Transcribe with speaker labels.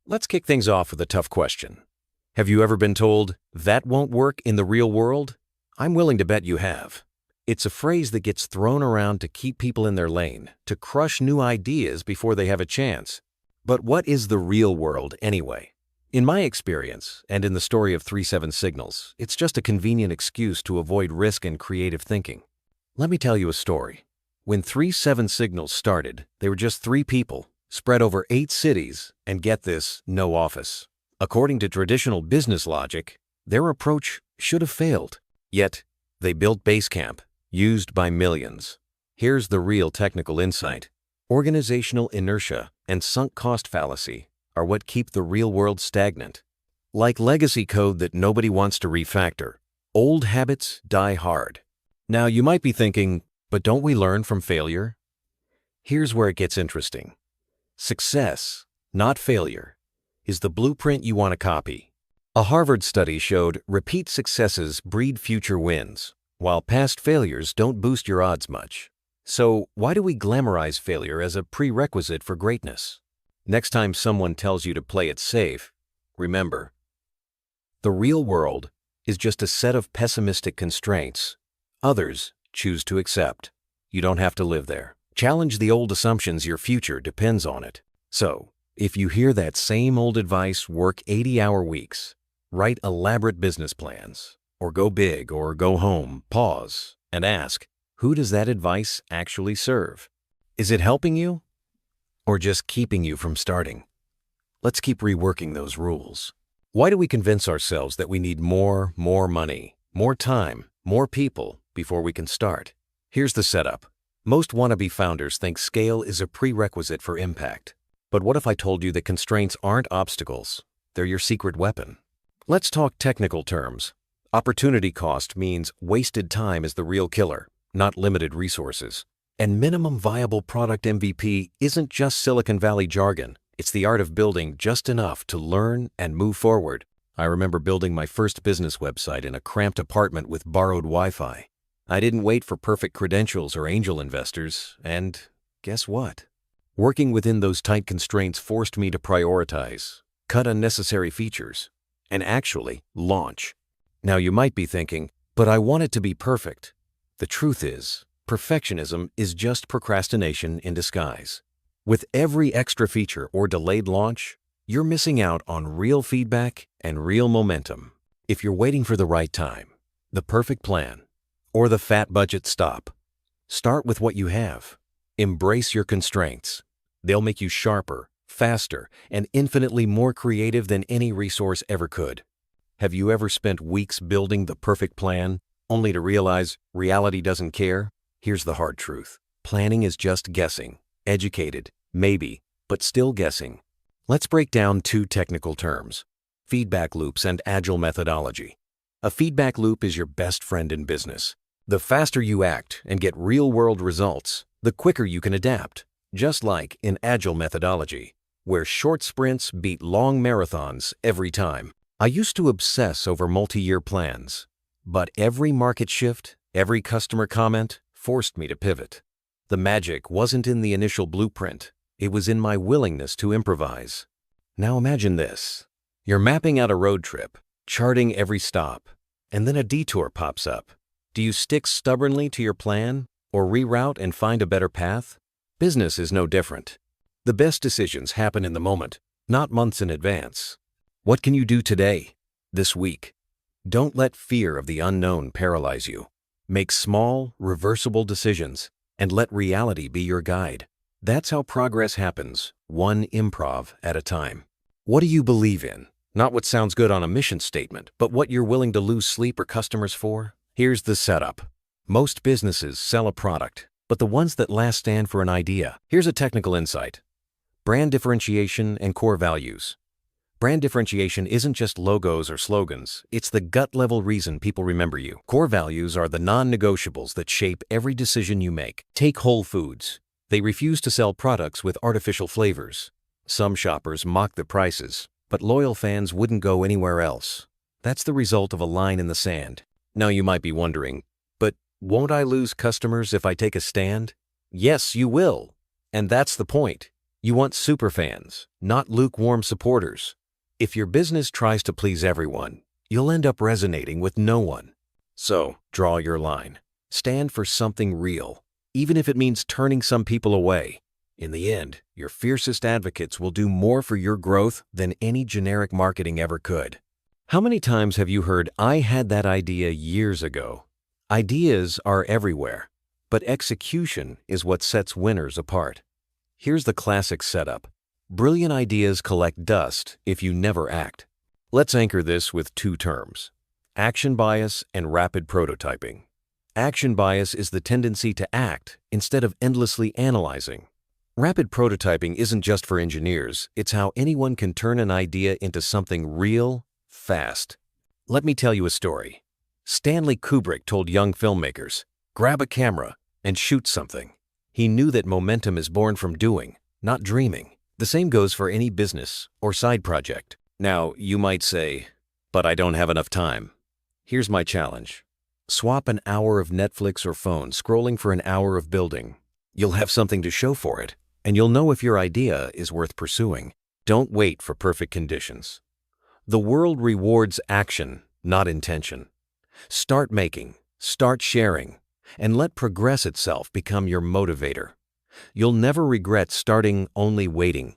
Speaker 1: Let's kick things off with a tough question. Have you ever been told, "That won't work in the real world"? I'm willing to bet you have. It's a phrase that gets thrown around to keep people in their lane, to crush new ideas before they have a chance. But what is the real world anyway? In my experience, and in the story of 3-7 Signals, it's just a convenient excuse to avoid risk and creative thinking. Let me tell you a story. When 3-7 Signals started, they were just 3 people, spread over 8 cities, and get this, no office. According to traditional business logic, their approach should have failed. Yet, they built Basecamp, used by millions. Here's the real technical insight. Organizational inertia and sunk cost fallacy are what keep the real world stagnant. Like legacy code that nobody wants to refactor, old habits die hard. Now you might be thinking, but don't we learn from failure? Here's where it gets interesting. Success, not failure, is the blueprint you want to copy. A Harvard study showed repeat successes breed future wins, while past failures don't boost your odds much. So why do we glamorize failure as a prerequisite for greatness? Next time someone tells you to play it safe, remember, the real world is just a set of pessimistic constraints others choose to accept. You don't have to live there. Challenge the old assumptions your future depends on it. So, if you hear that same old advice, work 80-hour weeks, write elaborate business plans, or go big or go home, pause and ask, who does that advice actually serve? Is it helping you or just keeping you from starting? Let's keep reworking those rules. Why do we convince ourselves that we need more money, more time, more people before we can start? Here's the setup. Most wannabe founders think scale is a prerequisite for impact. But what if I told you that constraints aren't obstacles? They're your secret weapon. Let's talk technical terms. Opportunity cost means wasted time is the real killer, not limited resources. And minimum viable product MVP isn't just Silicon Valley jargon. It's the art of building just enough to learn and move forward. I remember building my first business website in a cramped apartment with borrowed Wi-Fi. I didn't wait for perfect credentials or angel investors, and guess what? Working within those tight constraints forced me to prioritize, cut unnecessary features, and actually launch. Now you might be thinking, but I want it to be perfect. The truth is, perfectionism is just procrastination in disguise. With every extra feature or delayed launch, you're missing out on real feedback and real momentum. If you're waiting for the right time, the perfect plan, or the fat budget stop, start with what you have. Embrace your constraints. They'll make you sharper, faster, and infinitely more creative than any resource ever could. Have you ever spent weeks building the perfect plan, only to realize reality doesn't care? Here's the hard truth. Planning is just guessing. Educated, maybe, but still guessing. Let's break down 2 technical terms: feedback loops and agile methodology. A feedback loop is your best friend in business. The faster you act and get real-world results, the quicker you can adapt. Just like in agile methodology, where short sprints beat long marathons every time. I used to obsess over multi-year plans, but every market shift, every customer comment forced me to pivot. The magic wasn't in the initial blueprint, it was in my willingness to improvise. Now imagine this. You're mapping out a road trip, charting every stop, and then a detour pops up. Do you stick stubbornly to your plan or reroute and find a better path? Business is no different. The best decisions happen in the moment, not months in advance. What can you do today, this week? Don't let fear of the unknown paralyze you. Make small, reversible decisions and let reality be your guide. That's how progress happens, one improv at a time. What do you believe in? Not what sounds good on a mission statement, but what you're willing to lose sleep or customers for? Here's the setup. Most businesses sell a product, but the ones that last stand for an idea. Here's a technical insight. Brand differentiation and core values. Brand differentiation isn't just logos or slogans, it's the gut-level reason people remember you. Core values are the non-negotiables that shape every decision you make. Take Whole Foods. They refuse to sell products with artificial flavors. Some shoppers mock the prices, but loyal fans wouldn't go anywhere else. That's the result of a line in the sand. Now you might be wondering, but won't I lose customers if I take a stand? Yes, you will. And that's the point. You want superfans, not lukewarm supporters. If your business tries to please everyone, you'll end up resonating with no one. So, draw your line. Stand for something real, even if it means turning some people away. In the end, your fiercest advocates will do more for your growth than any generic marketing ever could. How many times have you heard, "I had that idea years ago"? Ideas are everywhere, but execution is what sets winners apart. Here's the classic setup. Brilliant ideas collect dust if you never act. Let's anchor this with two terms: action bias and rapid prototyping. Action bias is the tendency to act instead of endlessly analyzing. Rapid prototyping isn't just for engineers, it's how anyone can turn an idea into something real, fast. Let me tell you a story. Stanley Kubrick told young filmmakers, "Grab a camera and shoot something." He knew that momentum is born from doing, not dreaming. The same goes for any business or side project. Now, you might say, "But I don't have enough time." Here's my challenge. Swap an hour of Netflix or phone scrolling for an hour of building. You'll have something to show for it, and you'll know if your idea is worth pursuing. Don't wait for perfect conditions. The world rewards action, not intention. Start making, start sharing, and let progress itself become your motivator. You'll never regret starting, only waiting.